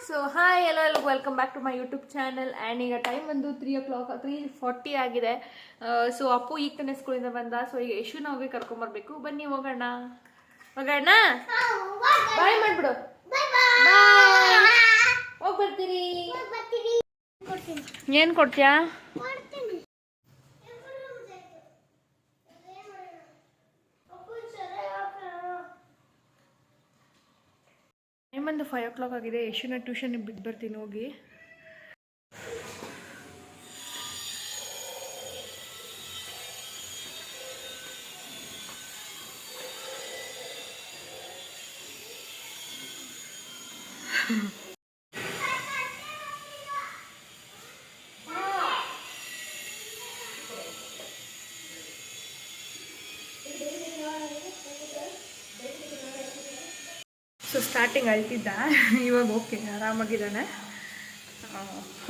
So hi ಎಲ್ಲರಿಗೂ welcome back to my YouTube channel. And ಈಗ time ಬಂದು 3:40 ಆಗಿದೆ. ಸೊ ಅಪ್ಪು ಈಗ ತಾನೇ ಸ್ಕೂಲಿಂದ ಬಂದ. ಸೊ ಈಗ ಯಶುನ ಹೋಗಿ ಕರ್ಕೊಂಬರ್ಬೇಕು. ಬನ್ನಿ ಹೋಗೋಣ. ಬಾಯ್ ಮಾಡ್ಬಿಡು. ಹೋಗಿ ಬರ್ತೀರಿ. ಏನು ಕೊಡ್ತೀಯಾ? ಟೈಮ್ ಬಂದು 5 o'clock ಆಗಿದೆ. ಯಶುನ ಟ್ಯೂಷನ್ಗೆ ಬಿಟ್ಟು ಬರ್ತೀನಿ ಹೋಗಿ. ಸೊ ಸ್ಟಾರ್ಟಿಂಗ್ ಅಳ್ತಿದ್ದ, ಇವಾಗ ಓಕೆ ಆರಾಮಾಗಿದ್ದಾನೆ.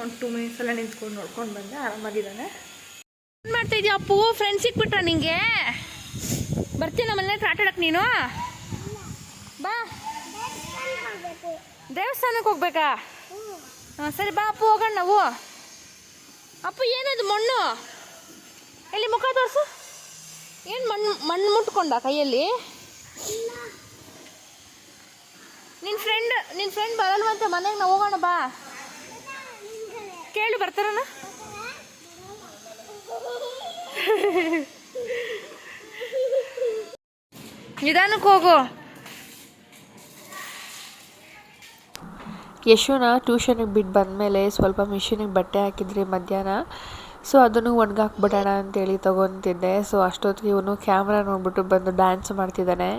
ಒಂದು 2 minutes ಎಲ್ಲ ನಿಂತ್ಕೊಂಡು ನೋಡ್ಕೊಂಡು ಬಂದೆ, ಆರಾಮಾಗಿದ್ದಾನೆ. ಏನು ಮಾಡ್ತಾಯಿದ್ಯಾ ಅಪ್ಪು? ಫ್ರೆಂಡ್ಸ್ ಸಿಕ್ಬಿಟ್ರ ನಿಂಗೆ? ಬರ್ತೀನಿ ನಮ್ಮಲ್ಲೇ ಆಟ ಆಡಕ್ಕೆ. ನೀನು ಬಾ. ದೇವಸ್ಥಾನಕ್ಕೆ ಹೋಗ್ಬೇಕಾ? ಹಾಂ ಸರಿ ಬಾ ಅಪ್ಪು, ಹೋಗೋಣ ನಾವು. ಅಪ್ಪು ಏನದು ಮಣ್ಣು? ಎಲ್ಲಿ ಮುಖ ತೋರಿಸು. ಏನು ಮಣ್ಣು ಮುಟ್ಕೊಂಡ ಕೈಯಲ್ಲಿ? ನಿನ್ನ ಫ್ರೆಂಡ್ ಬರಲ್ವಂತೆ ಮನೆಗೆ, ನಾವು ಹೋಗೋಣ ಬಾ. ಕೇಳು ಬರ್ತಾರನ? ನಿಧಾನಕ್ಕೆ ಹೋಗು. ಯಶುನ ಟ್ಯೂಷನಿಗೆ ಬಿಟ್ಟು ಬಂದಮೇಲೆ ಸ್ವಲ್ಪ ಮಿಷಿನಿಗೆ ಬಟ್ಟೆ ಹಾಕಿದ್ರಿ ಮಧ್ಯಾಹ್ನ. ಸೊ ಅದನ್ನು ಒಣಗಾಕ್ಬಿಡೋಣ ಅಂತೇಳಿ ತೊಗೊತಿದ್ದೆ. ಸೊ ಅಷ್ಟೊತ್ತಿಗೆ ಇವನು ಕ್ಯಾಮ್ರಾ ನೋಡ್ಬಿಟ್ಟು ಬಂದು ಡ್ಯಾನ್ಸ್ ಮಾಡ್ತಿದ್ದಾನೆ.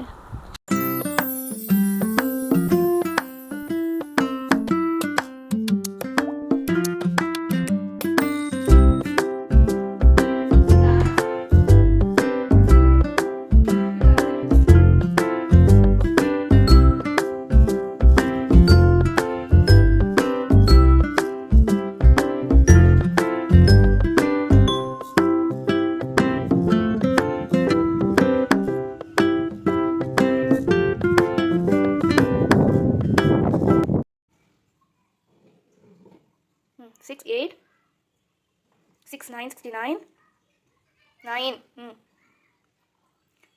Six, 8, 6, 9, 69, 9,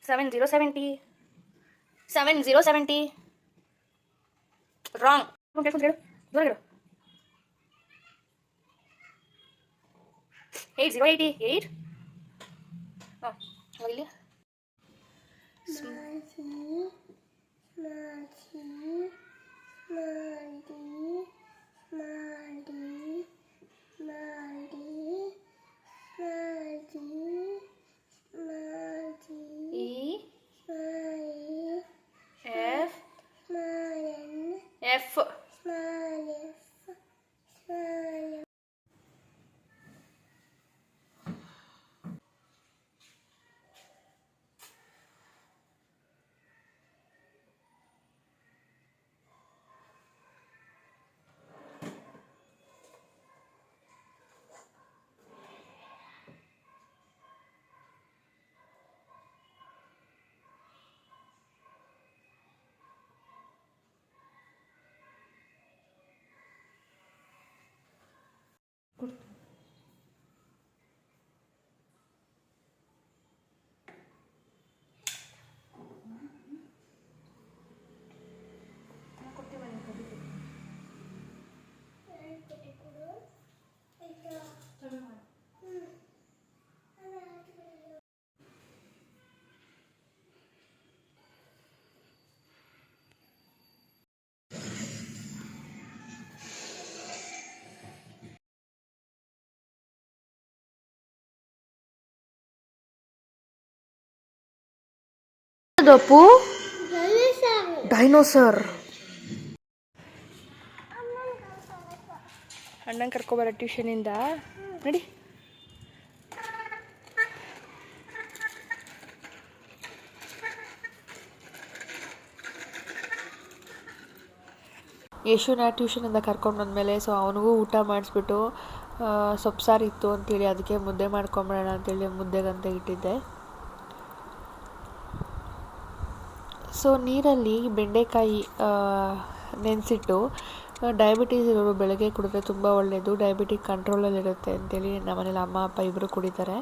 7, 0, 70, 7, 0, 70, wrong. Okay, 8, 0, 80, 8. Oh, really? F. Appu dinosaur. ಅಣ್ಣನ ಕರ್ಕೊಬರ ಟ್ಯೂಷನಿಂದ. ನಡಿ. ಯಶುನ ಟ್ಯೂಷನಿಂದ ಕರ್ಕೊಂಡು ಬಂದಮೇಲೆ ಸೊ ಅವನಿಗೂ ಊಟ ಮಾಡಿಸ್ಬಿಟ್ಟು ಸೊಪ್ಪು ಸಾರು ಇತ್ತು ಅಂತೇಳಿ ಅದಕ್ಕೆ ಮುದ್ದೆ ಮಾಡ್ಕೊಂಬಿಡೋಣ ಅಂತೇಳಿ ಮುದ್ದೆಗಂತ ಇಟ್ಟಿದ್ದೆ. ಸೊ ನೀರಲ್ಲಿ ಬೆಂಡೆಕಾಯಿ ನೆನೆಸಿಟ್ಟು ಡಯಾಬಿಟೀಸ್ ಇರೋರು ಬೆಳಗ್ಗೆ ಕುಡಿದ್ರೆ ತುಂಬ ಒಳ್ಳೆಯದು, ಡಯಾಬಿಟಿಕ್ ಕಂಟ್ರೋಲಲ್ಲಿರುತ್ತೆ ಅಂತೇಳಿ ನಮ್ಮನೇಲಿ ಅಮ್ಮ ಅಪ್ಪ ಇಬ್ಬರು ಕುಡಿತಾರೆ.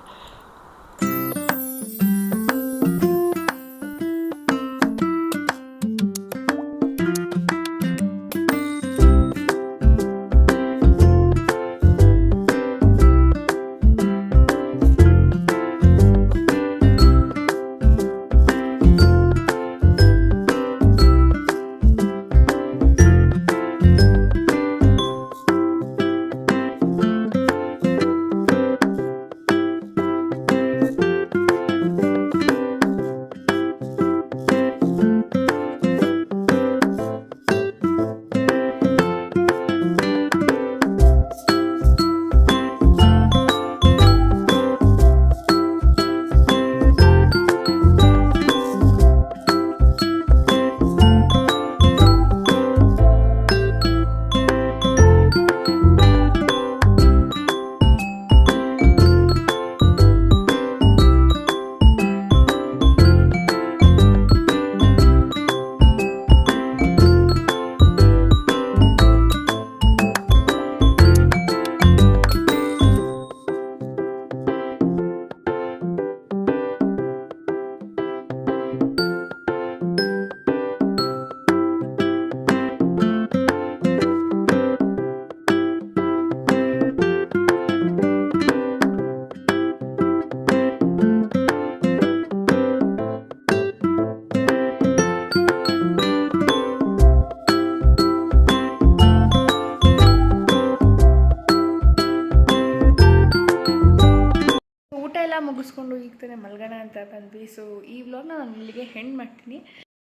ಮುಗಿಸ್ಕೊಂಡು ಈಗ ತಾನೇ ಮಲ್ಗೋಣ ಅಂತ ಬಂದ್ವಿ. ಸೊ ಈ ವ್ಲಾಗ್ನ ನಾನು ಇಲ್ಲಿಗೆ ಹೆಂಡ್ ಮಾಡ್ತೀನಿ.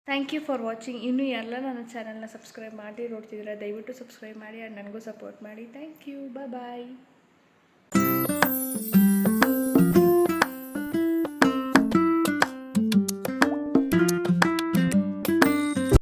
Thank you for watching. ಇನ್ನೂ ಎಲ್ಲ ನನ್ನ ಚಾನಲ್ನ ಸಬ್ಸ್ಕ್ರೈಬ್ ಮಾಡಿ ನೋಡ್ತಿದ್ದೀರಾ, ದಯವಿಟ್ಟು ಸಬ್ಸ್ಕ್ರೈಬ್ ಮಾಡಿ ಆ್ಯಂಡ್ ನನಗೂ ಸಪೋರ್ಟ್ ಮಾಡಿ. Thank you. ಬಾಯ್.